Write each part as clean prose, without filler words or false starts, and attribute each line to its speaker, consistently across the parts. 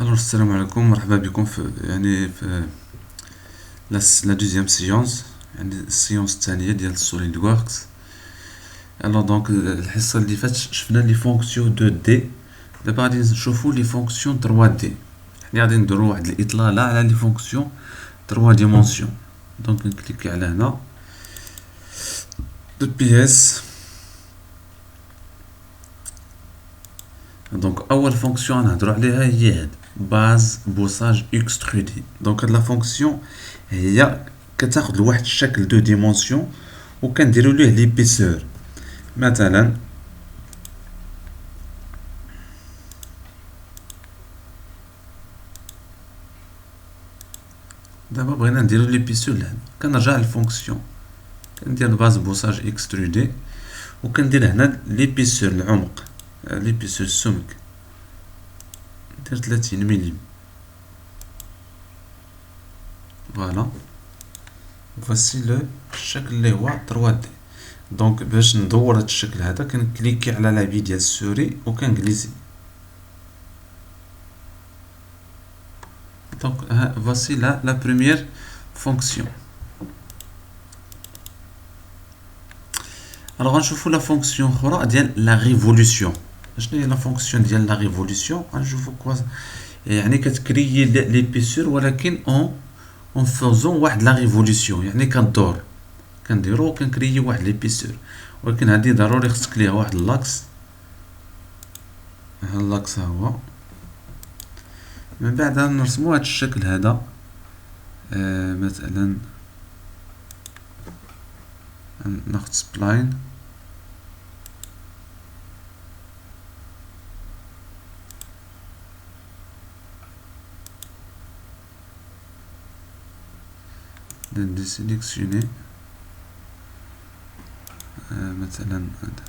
Speaker 1: الو السلام عليكم، مرحبا بكم في لا دوزيام سيونس، يعني السيونس الثانيه ديال السوليد ووركس. الو دونك الحصه اللي فاتت شفنا لي فونكسيون 2 دي. دابا غادي نشوفوا لي فونكسيون 3 دي. حنا غادي نديروا واحد الاطلاله على لي فونكسيون 3 ديمونسيون. دونك نكليكي على هنا دو بي اس. دونك اول فونكسيون نهضروا عليها هي هاد باز بوساج اكسترودي. دونك هاد لا فونكسيون هي كتاخد لواحد الشكل دو ديمونسيون وكنديروا ليه ليبيسور. مثلا دابا بغينا نديروا ليبيسور لهنا، كنرجع للفونكسيون كندير باز بوساج اكسترودي وكندير هنا ليبيسور العمق، ليبيسور السمك ندير 30 ملم. فوالا voici لو الشكل اللي هو 3 دي. دونك باش ندور هاد الشكل هذا كنكليكي على لابي ديال السوري وكنجليزي. دونك voici la première fonction. alors غنشوفوا لا فونكسيون اخرى ديال لا ريفولوسيون. شنو هي لا فونكسيون ديال لا ريفولوسيون؟ غنشوفوا كوا يعني كتكريي ليبيسور ولكن اون فوزون واحد لا ريفولوسيون، يعني كدور كنديرو كنكريي واحد ليبيسور، ولكن هادي ضروري خصك ليها واحد اللاكس. ها اللاكس ها هو. من بعد نرسمو هاد الشكل هذا. مثلا ناخد سبلاين نديسيليكسيوني مثلا هذا.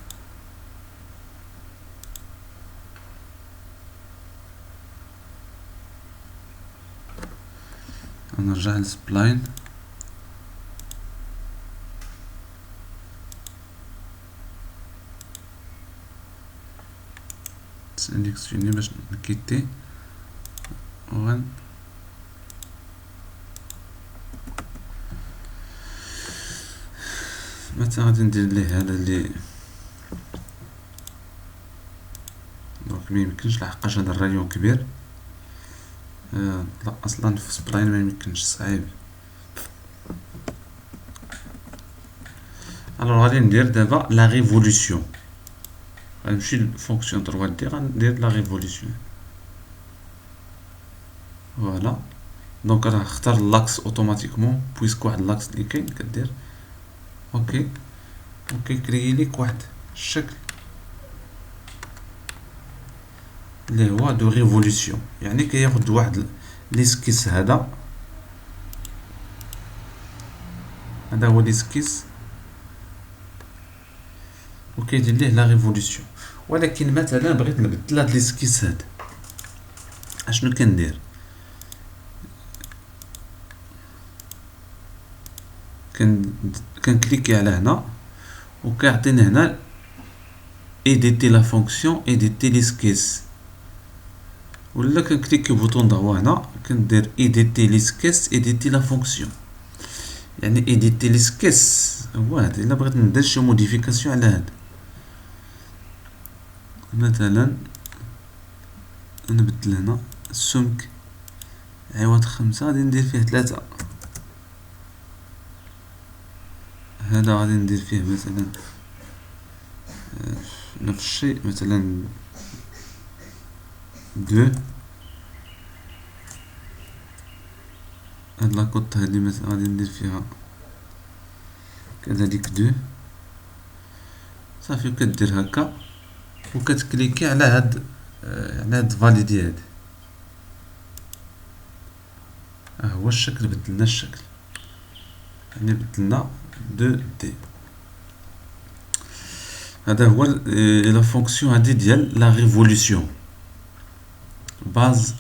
Speaker 1: نرجع للسبلاين سيليكسيوني باش نكيتي مثلا غادي ندير ليه هذا اللي دونك ميمكنش لحقاش هذا الرايون كبير. لا اصلا في سبلاين ميمكنش، صعيب. الوغ غادي ندير دابا لا ريفولوسيون، غنمشي لفونكسيون 3 دي غندير لا ريفولوسيون. فوالا دونك راه اختار اللاكس اوتوماتيكمون بويسك واحد اللاكس اللي كاين كدير اوكي وكيكريي ليك واحد الشكل اللي هو دو ريفولوسيون، يعني كياخد واحد ليسكيس. هذا هو ليسكيس وكيدير ليه لا ريفولوسيون. ولكن مثلا بغيت نبدل هاد ليسكيس هذا، اشنو كندير؟ كنكليكي على هنا وكيعطيني هنا ايديتي لا فونكسيون ايديتي ليسكيس، ولا كنكليكي بوطون ضغط هنا كندير ايديتي ليسكيس ايديتي لا فونكسيون. يعني ايديتي ليسكيس هو هذا. الا بغيت ندير شي موديفيكاسيون على هذا، مثلا نبدل هنا السمك عوض 5 غادي ندير فيه 3. هذا غادي ندير فيه مثلا نفس الشيء، مثلا 2. هاد لاكوط هادي مثلا غادي ندير فيها كذلك 2. صافي كدير هكا وكتكليكي على هاد فاليدي هادي. هو الشكل، بدلنا الشكل، يعني بدلنا 2 دي. هذا هو لا فونكسيون هادي ديال لا ريفولوسيون. باز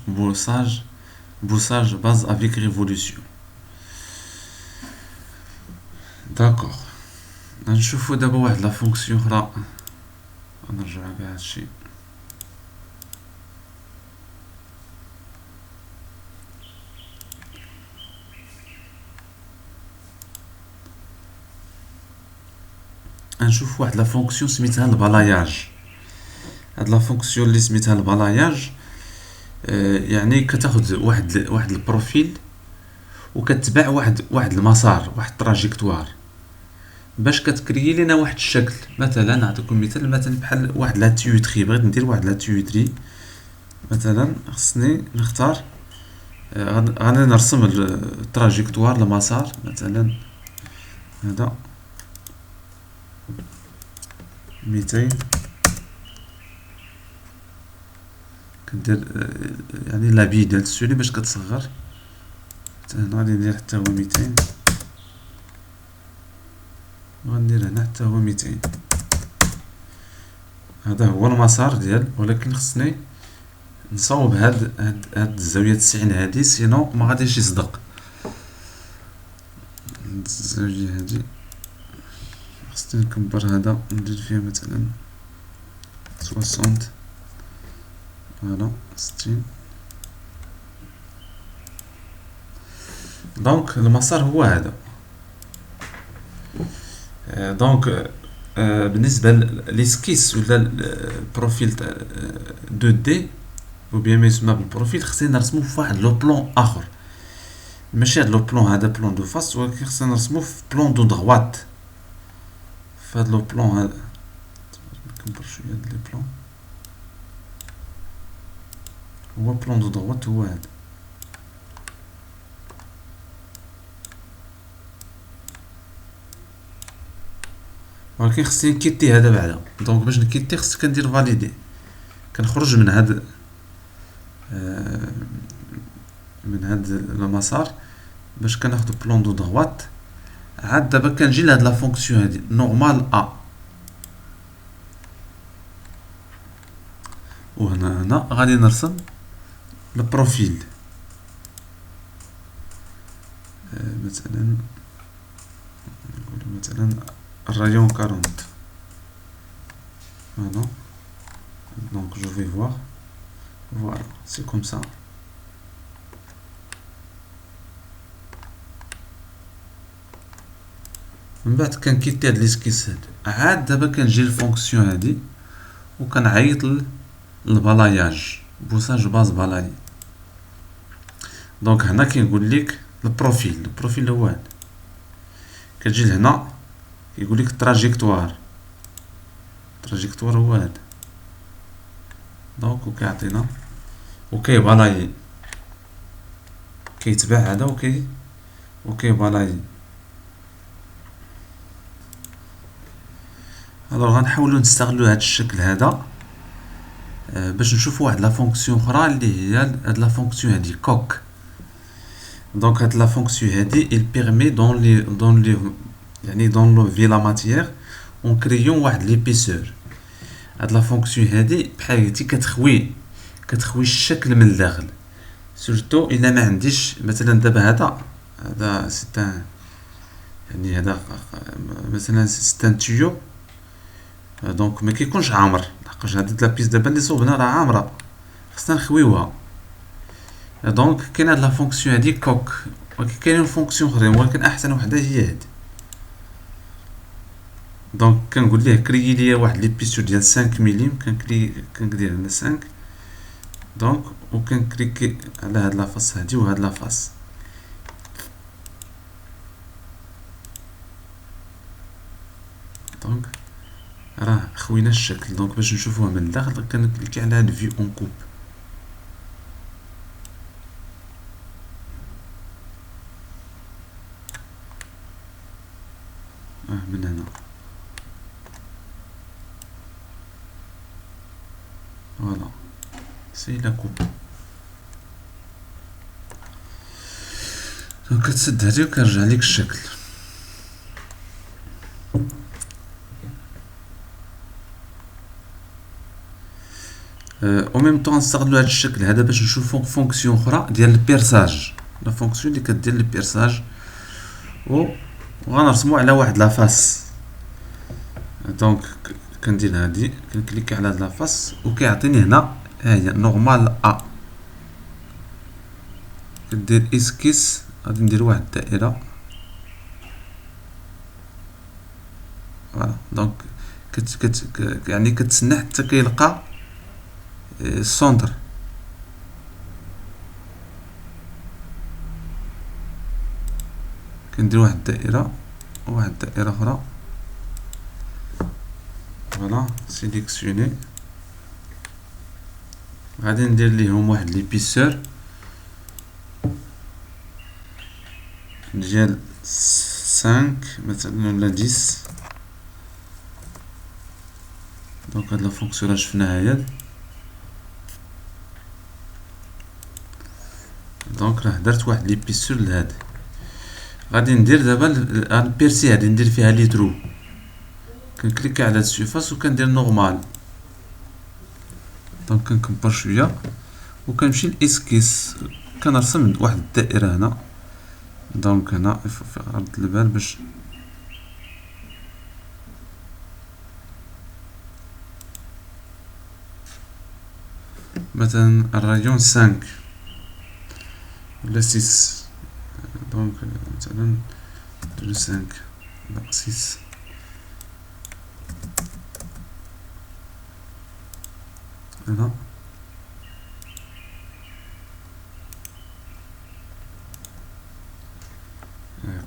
Speaker 1: بوساج باز افيك ريفولوسيون. داكوغ غنشوفو دابا واحد لا فونكسيون اخرى، غنرجع كاع هادشي. غنشوف واحد لا فونكسيون سميتها البلاياج. هاد لا فونكسيون اللي سميتها البلاياج يعني كتاخد واحد البروفيل وكتبع واحد المسار، واحد التراجيكتوار، باش كتكريي لينا واحد الشكل. مثلا نعطيكم مثال بحال واحد لا تيوتري، بغيت ندير واحد لا تيوتري مثلا، خصني نختار غادي نرسم التراجيكتوار المسار. مثلا هذا 200 كندير يعني لابي ديال السولي باش كتصغر. هنا غادي ندير حتى هو 200، وغندير هنا حتى هو 200. هذا هو المسار ديال، ولكن خصني نصاوب هاد الزاوية 90 هادي، سينو ما غاديش يصدق. الزاوية هادي خصني نكبر هذا، ندير فيها مثلا 60، فوالا 60. دونك المسار هو هذا. دونك بالنسبة للإسكيس ولا البروفيل 2 دي ou bien ما يسمى بالبروفيل، خصني نرسمو في واحد لو بلون اخر، ماشي هاد لو بلون هذا بلون دو فاس، ولكن خصنا نرسمو في بلون دو دغوات. فهاد لو بلون هذا نكبر شويه هاد لي بلون، هو بلون دو دغوات هو هذا. ولكن خصني نكيتي هذا بعدا. دونك باش نكيتي خصني كندير فاليدي، كنخرج من هاد المسار باش كناخدو بلون دو دغوات. عاد دابا كنجي لهاد لا فونكسيون هادي نورمال ا، وهنا غادي نرسم البروفيل. مثلا نقولو مثلا الرايون 40. Voilà. Donc je vais voir. Voilà, c'est comme ça. من بعد كنكيتي هاد ليسكيس هاد، عاد دابا كنجي للفونكسيون هادي وكنعيط للبلاياج، بوساج باز بالاي. دونك هنا كيقول لك البروفيل هو هذا. كتجي لهنا كيقول لك التراجيكتوار هو هذا. دونك وكيعطينا وكيبالاي، كيتبع هذا وكيبالاي. الوغ غنحاولو نستغلو هاد الشكل هذا باش نشوفو واحد لا فونكسيون اخرى اللي هي هاد لا فونكسيون هادي كوك. دونك هاد لا فونكسيون هادي il permet dans le في لا ماتيير اون كريون واحد ليبيسور. هاد لا فونكسيون هادي بحال قلتي كتخوي الشكل من الداخل، سورتو الا ما عنديش مثلا دابا هذا سيتان، يعني هذا مثلا سيتان تيو. دونك ما كيكونش عامر، لحقاش هاد لابيس دابا اللي صوبنا راه عامره، خصنا نخويوها. دونك كاين هاد لا فونكسيون هادي كوك، ولكن كاينين فونكسيون اخرين، ولكن احسن وحده هي هادي. دونك كنقول ليه كريي ليا واحد ليبيسور ديال 5 ملم، كندير هنا 5. دونك وكنكليكي على هاد لافاس هادي وهاد لافاس. دونك راه خوينا الشكل. دونك باش نشوفوه من الداخل كنكليكي على هاد فيو اون كوب. من هنا فوالا سي لا كوب. دونك كتسد هادي وكنرجع ليك الشكل. او ميم طون نستغلو هاد الشكل هذا باش نشوفو فونكسيون اخرى ديال البيرساج، لا فونكسيون اللي كدير البيرساج وغنرسمو على واحد لافاس. دونك كندير هادي كنكليكي على هاد لافاس وكيعطيني هنا ها هي نورمال ا. كدير اسكيس، غادي ندير واحد الدائره. فوالا دونك يعني كتسنى حتى كيلقى السونتر. كندير واحد الدائرة وواحد الدائرة أخرى. فوالا سيليكسيوني. غادي ندير ليهم واحد ليبيسور ديال 5 مثلا ولا 10. دونك هاد لا فونكسيون اللي شفناها هي. دونك راه درت واحد ليبيسور لهاد. غادي ندير دابا البيرسي هادي ندير فيها لي ترو. كنكليكي على هاد السيرفاس وكندير نورمال. دونك كنكبر شويه وكنمشي لاسكيس، كنرسم واحد الدائره هنا. دونك هنا في عرض البال باش مثلا الراديون 5 ولا 6. دونك مثلا 5 لا 6. هنا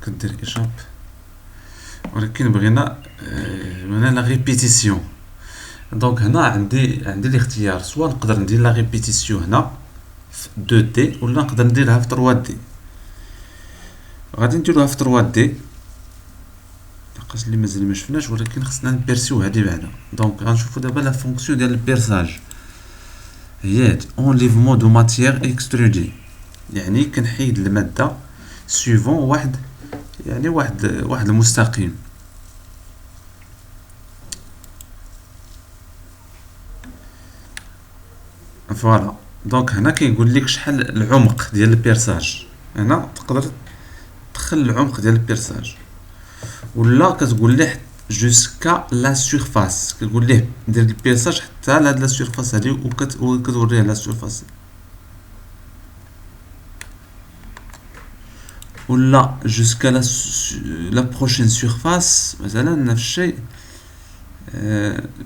Speaker 1: كدير إيشاب، ولكن بغينا هنا لا ريبيتيسيون. دونك هنا عندي الاختيار، سواء نقدر ندير لا ريبيتيسيون هنا في 2 دي ولا نقدر نديرها في 3 دي. غادي نديروها في 3 دي لحقاش اللي مازال ما شفناش، ولكن خصنا نبيرسيو هادي بعدا. دونك غنشوفو دابا لا فونكسيون ديال البيرساج هي اونليفمون دو ماتيير اكسترودي، يعني كنحيد الماده سويفون واحد المستقيم. فوالا. دونك هنا كيقول لك شحال العمق ديال البيرساج. هنا تقدر تدخل العمق ديال البيرساج، ولا كتقول ليه جوسكا لا سيرفاس، كتقول ليه دير البيرساج حتى لهاد لا سيرفاس هادي وكتوريه لا سيرفاس، ولا جوسكا لا بروشين سيرفاس مثلا نفس الشيء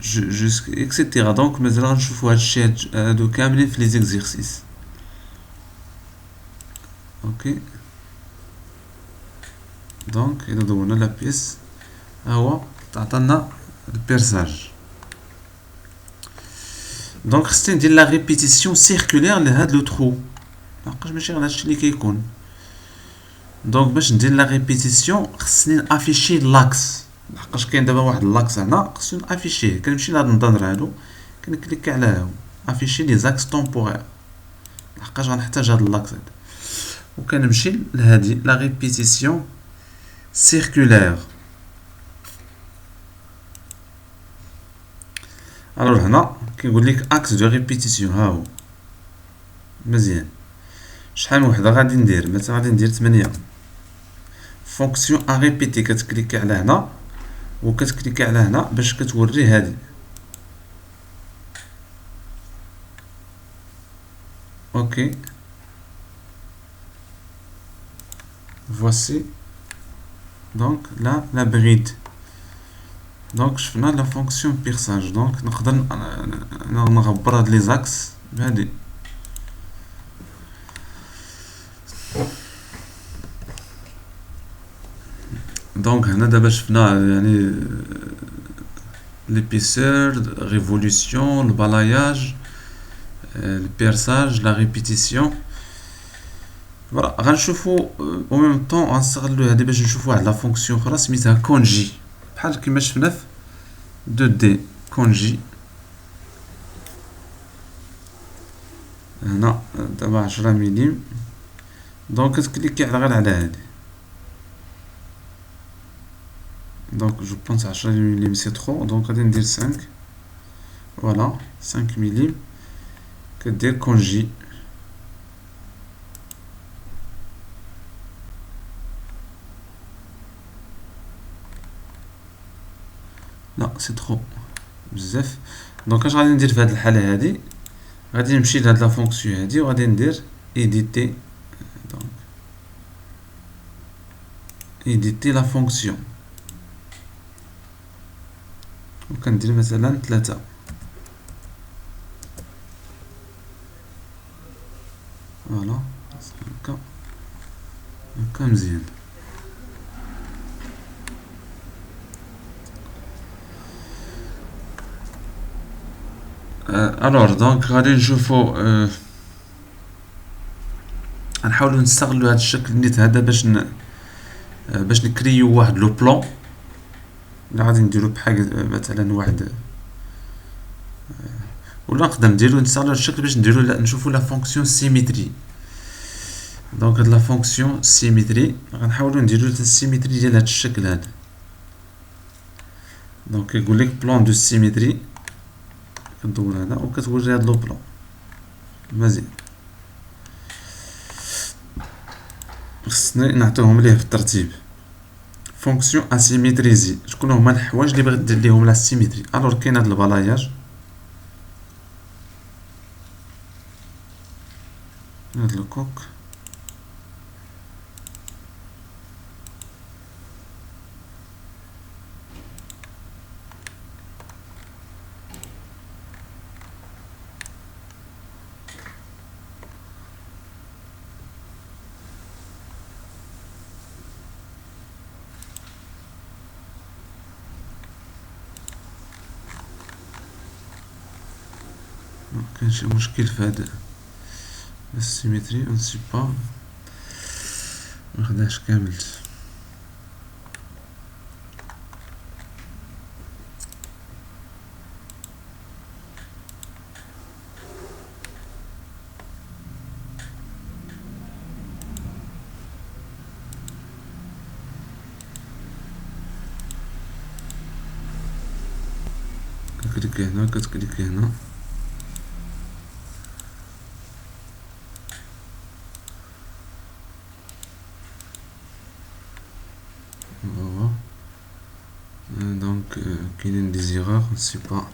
Speaker 1: جوسك اكسيتيرا. دونك مازال غنشوفو هادشي هادو كاملين في لي زيكزيرسيس. اوكي. دونك الى دورنا لا بيس ها هو تعطينا البيرساج. دونك خصني ندير لا ريبيتيسيون سيركولير لهاد لو ترو، لحقاش ماشي غير هادشي اللي كيكون. دونك باش ندير لا ريبيتيسيون خصني نافيشي لاكس، لحقاش كاين دابا واحد اللاكس هنا خصني نافيشيه. كنمشي لهاد النظر هادو كنكليكي على هاو افيشي لي زاكس طومبورير، لحقاش غنحتاج هاد اللاكس هذا. وكنمشي لهادي لا ريبيتيسيون سيركولير. الوغ هنا كيقول لك اكس دو ريبيتيسيون، ها هو مزيان. شحال من وحده غادي ندير؟ مثلا غادي ندير 8. فونكسيون ا ريبيتي كتكليكي على هنا وكتكليكي على هنا باش كتوري هادي. اوكي فواسي. دونك لا بريد. دونك شفنا لا فونكسيون بيرساج. دونك نقدر نغبر هاد لي زاكس بهادي. دونك هنا دابا شفنا يعني ليبيسور، ريفوليسيون، البالاياج، البيرساج، لا ريبيتيسيون. فوالا غنشوفو او ميم طون غنستغلو هادي باش نشوفو واحد لا فونكسيون اخرى سميتها كونجي، بحال كيما شفنا في 2 دي. كونجي هنا دابا 10 ملم. دونك كتكليكي غير على هادي. دونك جو بونس 10 ملم سي ترو، دونك غادي ندير 5. فوالا 5 ملم. كدير كونجي. لا سي ترو بزاف. دونك اش غادي ندير في هاد الحاله هادي؟ غادي نمشي لهاد لا فونكسيون هادي وغادي ندير ايديتي. دونك ايديتي لا فونكسيون. وكندير مثلا 3. فوالا هكا هكا مزيان. الوغ دونك غادي نشوفو غنحاولو نستغلو هاد الشكل نيت هذا باش نكريو واحد لو بلان اللي غادي نديرو بحال مثلا واحد ولا نقدر نديرو نستغلو هاد الشكل باش نديرو نشوفو لا فونكسيون سيميتري. دونك هاد لا فونكسيون سيميتري غنحاولو نديرو السيميتري ديال هاد الشكل هذا. دونك يقول لك بلان دو سيميتري، كدور هذا وكتوري هاد لو بلان مزيان. خصنا نعطيوهم ليه في الترتيب. فونكسيون اسيميتريزي، شكون هما الحوايج اللي بغيت دير ليهم لا سيميتري؟ الوغ كاين هاد البلاياج، هاد الكوك، كاين شي مشكل في هاد السيميتري نسي با مخداش كامل. كتكليك هنا كتكليك هنا دونك كاينين دي زيغور نسي با،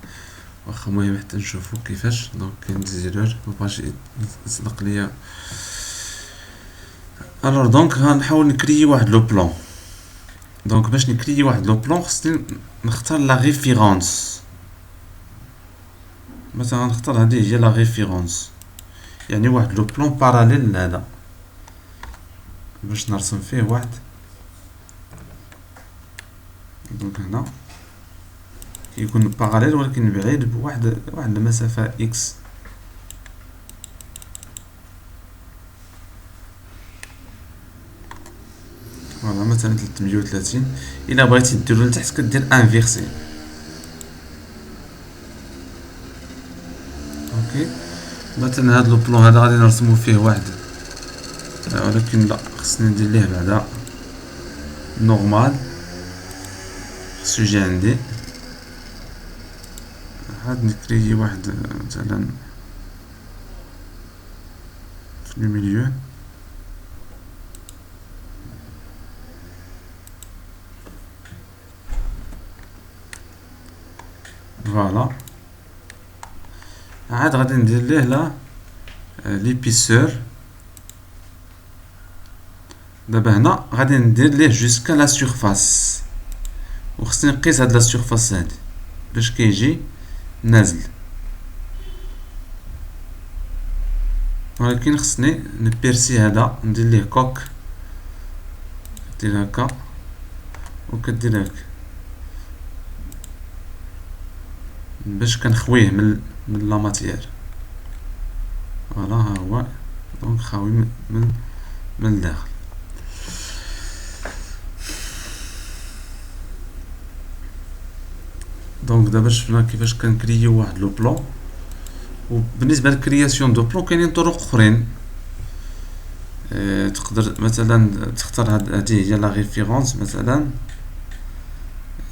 Speaker 1: واخا المهم حتى نشوفو كيفاش. دونك كاين دي زيرور مبقاش يصدق ليا. الوغ دونك غنحاول نكريي واحد لو بلان. دونك باش نكريي واحد لو بلان خصني نختار لا ريفيرونس. مثلا غنختار هادي هي لا ريفيرونس، يعني واحد لو بلان باراليل لهذا باش نرسم فيه واحد. دونك هنا كيكون باراليل ولكن بعيد بواحد المسافة اكس. فوالا مثلا 330. الا بغيتي ديرو لتحت كدير انفيرسي. اوكي مثلا هاد لو بلون هذا غادي نرسمو فيه واحد، ولكن لا خصني ندير ليه بعدا نورمال. خصو يجي عندي هاد نكريي واحد مثلا في الميليو. فوالا عاد غادي ندير ليه لا ليبيسور. دابا هنا غادي ندير ليه جوسكا لا سيرفاس، وخصني نقيس هاد لا سيرفاس هادي باش كيجي نازل، ولكن خصني نبيرسي هذا ندير ليه كوك، دير هكا وكدير هكا باش كنخويه من لا ماتيير. فوالا ها هو دونك خاوي من الداخل. دونك دابا شفنا كيفاش كنكريو واحد لو بلون. وبالنسبه للكرياسيون دو بلون كاينين طرق اخرين. تقدر مثلا تختار هذه هي لا ريفيرونس، مثلا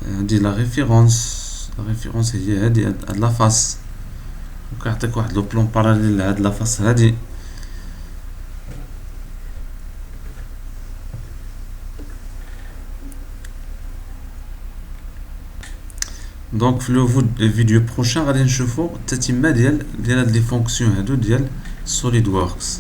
Speaker 1: هذه لا ريفيرونس هي هذه هاد لا فاس، وكيعطيك واحد لو بلون باراليل لهاد لا فاس هادي. دونك في لو فيديو بروشان غادي نشوفو التتمه ديال هاد لي فونكسيون هادو ديال سوليد ووركس.